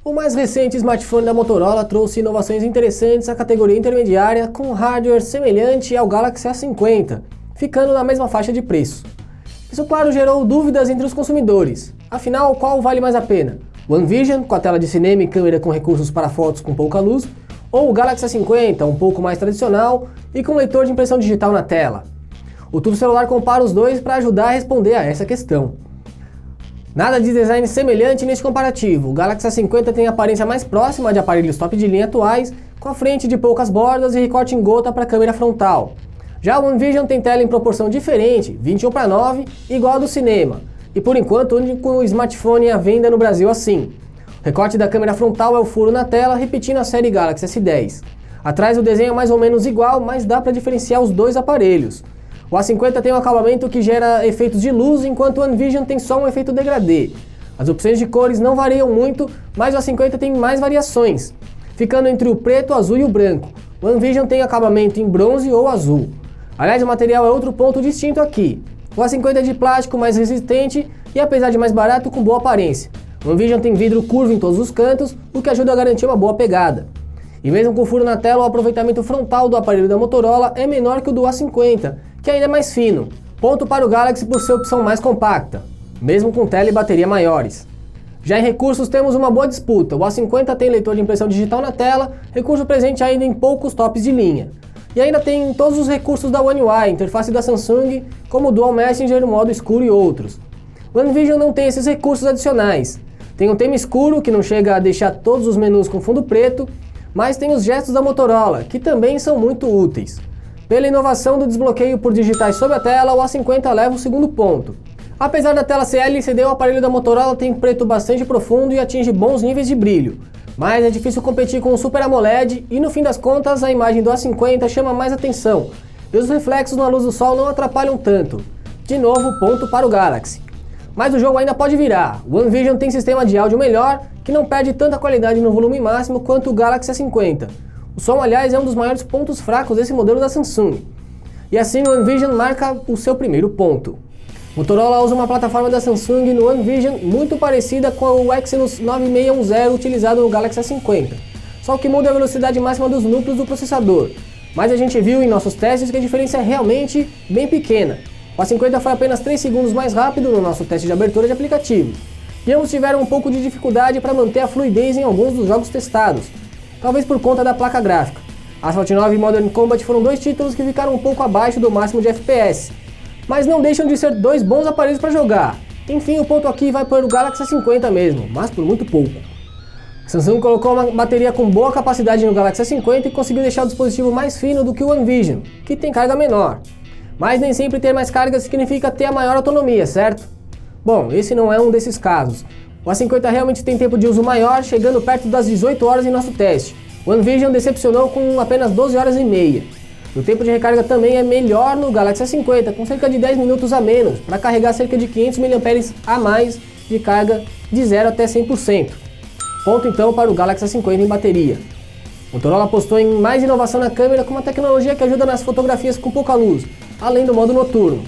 O mais recente smartphone da Motorola trouxe inovações interessantes à categoria intermediária com hardware semelhante ao Galaxy A50, ficando na mesma faixa de preço. Isso, claro, gerou dúvidas entre os consumidores. Afinal, qual vale mais a pena? O OneVision, com a tela de cinema e câmera com recursos para fotos com pouca luz, ou o Galaxy A50, um pouco mais tradicional e com leitor de impressão digital na tela? O Tudo Celular compara os dois para ajudar a responder a essa questão. Nada de design semelhante neste comparativo. O Galaxy A50 tem a aparência mais próxima de aparelhos top de linha atuais, com a frente de poucas bordas e recorte em gota para a câmera frontal. Já o OneVision tem tela em proporção diferente, 21:9, igual a do cinema, e por enquanto o único smartphone à venda no Brasil assim. O recorte da câmera frontal é o furo na tela, repetindo a série Galaxy S10. Atrás o desenho é mais ou menos igual, mas dá para diferenciar os dois aparelhos. O A50 tem um acabamento que gera efeitos de luz, enquanto o OneVision tem só um efeito degradê. As opções de cores não variam muito, mas o A50 tem mais variações, ficando entre o preto, azul e o branco. O OneVision tem acabamento em bronze ou azul. Aliás, o material é outro ponto distinto aqui. O A50 é de plástico mais resistente e, apesar de mais barato, com boa aparência. O OneVision tem vidro curvo em todos os cantos, o que ajuda a garantir uma boa pegada. E mesmo com furo na tela, o aproveitamento frontal do aparelho da Motorola é menor que o do A50, que ainda é mais fino. Ponto para o Galaxy por ser a opção mais compacta, mesmo com tela e bateria maiores. Já em recursos temos uma boa disputa. O A50 tem leitor de impressão digital na tela, recurso presente ainda em poucos tops de linha. E ainda tem todos os recursos da One UI, interface da Samsung, como o Dual Messenger, modo escuro e outros. O OneVision não tem esses recursos adicionais. Tem um tema escuro, que não chega a deixar todos os menus com fundo preto, mas tem os gestos da Motorola, que também são muito úteis. Pela inovação do desbloqueio por digitais sobre a tela, o A50 leva o segundo ponto. Apesar da tela ser LCD, o aparelho da Motorola tem preto bastante profundo e atinge bons níveis de brilho. Mas é difícil competir com o Super AMOLED e, no fim das contas, a imagem do A50 chama mais atenção. E os reflexos na luz do sol não atrapalham tanto. De novo, ponto para o Galaxy. Mas o jogo ainda pode virar. O OneVision tem sistema de áudio melhor, que não perde tanta qualidade no volume máximo quanto o Galaxy A50. O som, aliás, é um dos maiores pontos fracos desse modelo da Samsung. E assim o OneVision marca o seu primeiro ponto. Motorola usa uma plataforma da Samsung no OneVision muito parecida com o Exynos 9610 utilizado no Galaxy A50. Só que muda a velocidade máxima dos núcleos do processador. Mas a gente viu em nossos testes que a diferença é realmente bem pequena. O A50 foi apenas 3 segundos mais rápido no nosso teste de abertura de aplicativos. E ambos tiveram um pouco de dificuldade para manter a fluidez em alguns dos jogos testados, talvez por conta da placa gráfica. Asphalt 9 e Modern Combat foram dois títulos que ficaram um pouco abaixo do máximo de FPS, mas não deixam de ser dois bons aparelhos para jogar. Enfim, o ponto aqui vai para o Galaxy A50 mesmo, mas por muito pouco. A Samsung colocou uma bateria com boa capacidade no Galaxy A50 e conseguiu deixar o dispositivo mais fino do que o OneVision, que tem carga menor. Mas nem sempre ter mais carga significa ter a maior autonomia, certo? Bom, esse não é um desses casos. O A50 realmente tem tempo de uso maior, chegando perto das 18 horas em nosso teste. O OneVision decepcionou com apenas 12 horas e meia. O tempo de recarga também é melhor no Galaxy A50, com cerca de 10 minutos a menos, para carregar cerca de 500 mAh a mais de carga de 0 até 100%. Ponto então para o Galaxy A50 em bateria. Motorola apostou em mais inovação na câmera com uma tecnologia que ajuda nas fotografias com pouca luz, além do modo noturno.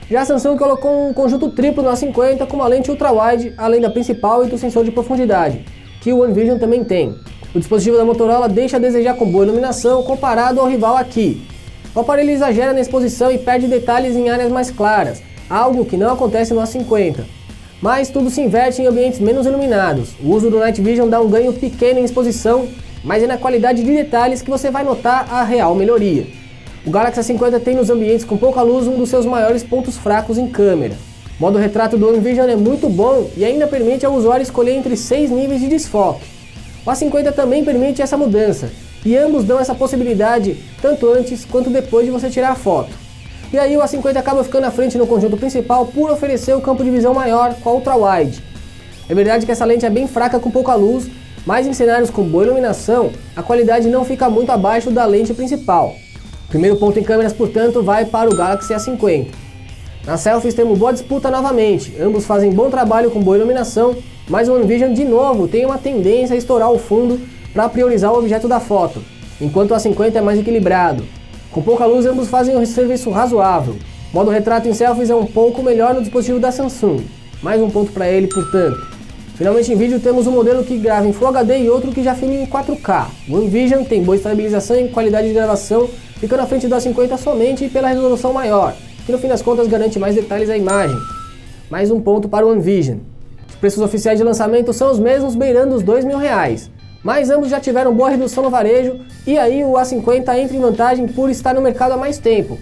Já a Samsung colocou um conjunto triplo no A50 com uma lente ultra-wide, além da principal e do sensor de profundidade, que o OneVision também tem. O dispositivo da Motorola deixa a desejar com boa iluminação comparado ao rival aqui. O aparelho exagera na exposição e perde detalhes em áreas mais claras, algo que não acontece no A50. Mas tudo se inverte em ambientes menos iluminados. O uso do Night Vision dá um ganho pequeno em exposição, mas é na qualidade de detalhes que você vai notar a real melhoria. O Galaxy A50 tem nos ambientes com pouca luz um dos seus maiores pontos fracos em câmera. O modo retrato do OneVision é muito bom e ainda permite ao usuário escolher entre 6 níveis de desfoque. O A50 também permite essa mudança, e ambos dão essa possibilidade tanto antes quanto depois de você tirar a foto. E aí o A50 acaba ficando à frente no conjunto principal por oferecer o campo de visão maior com a ultra-wide. É verdade que essa lente é bem fraca com pouca luz, mas em cenários com boa iluminação, a qualidade não fica muito abaixo da lente principal. O primeiro ponto em câmeras, portanto, vai para o Galaxy A50. Nas selfies temos boa disputa novamente, ambos fazem bom trabalho com boa iluminação, mas o OneVision de novo tem uma tendência a estourar o fundo para priorizar o objeto da foto, enquanto o A50 é mais equilibrado. Com pouca luz ambos fazem um serviço razoável. O modo retrato em selfies é um pouco melhor no dispositivo da Samsung, mais um ponto para ele, portanto. Finalmente em vídeo temos um modelo que grava em Full HD e outro que já filma em 4K. O OneVision tem boa estabilização e qualidade de gravação, ficando à frente do A50 somente pela resolução maior, que no fim das contas garante mais detalhes à imagem. Mais um ponto para o OneVision. Os preços oficiais de lançamento são os mesmos, beirando os R$2.000, mas ambos já tiveram boa redução no varejo e aí o A50 entra em vantagem por estar no mercado há mais tempo.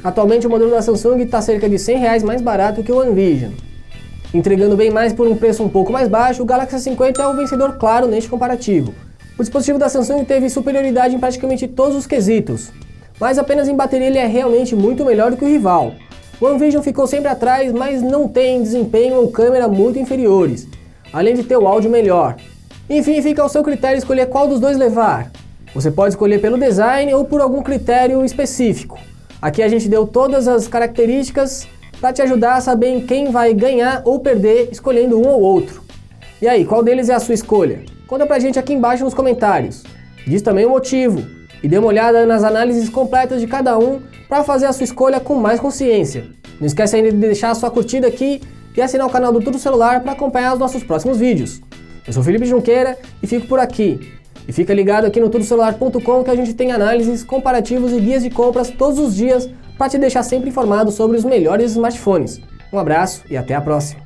Atualmente o modelo da Samsung está cerca de R$100 mais barato que o OneVision. Entregando bem mais por um preço um pouco mais baixo, o Galaxy S50 é o vencedor claro neste comparativo. O dispositivo da Samsung teve superioridade em praticamente todos os quesitos, mas apenas em bateria ele é realmente muito melhor do que o rival. O OneVision ficou sempre atrás, mas não tem desempenho ou câmera muito inferiores, além de ter o áudio melhor. Enfim, fica ao seu critério escolher qual dos dois levar. Você pode escolher pelo design ou por algum critério específico. Aqui a gente deu todas as características para te ajudar a saber em quem vai ganhar ou perder escolhendo um ou outro. E aí, qual deles é a sua escolha? Conta pra gente aqui embaixo nos comentários. Diz também o motivo e dê uma olhada nas análises completas de cada um para fazer a sua escolha com mais consciência. Não esquece ainda de deixar a sua curtida aqui e assinar o canal do Tudo Celular para acompanhar os nossos próximos vídeos. Eu sou Felipe Junqueira e fico por aqui. E fica ligado aqui no tudocelular.com que a gente tem análises, comparativos e guias de compras todos os dias para te deixar sempre informado sobre os melhores smartphones. Um abraço e até a próxima!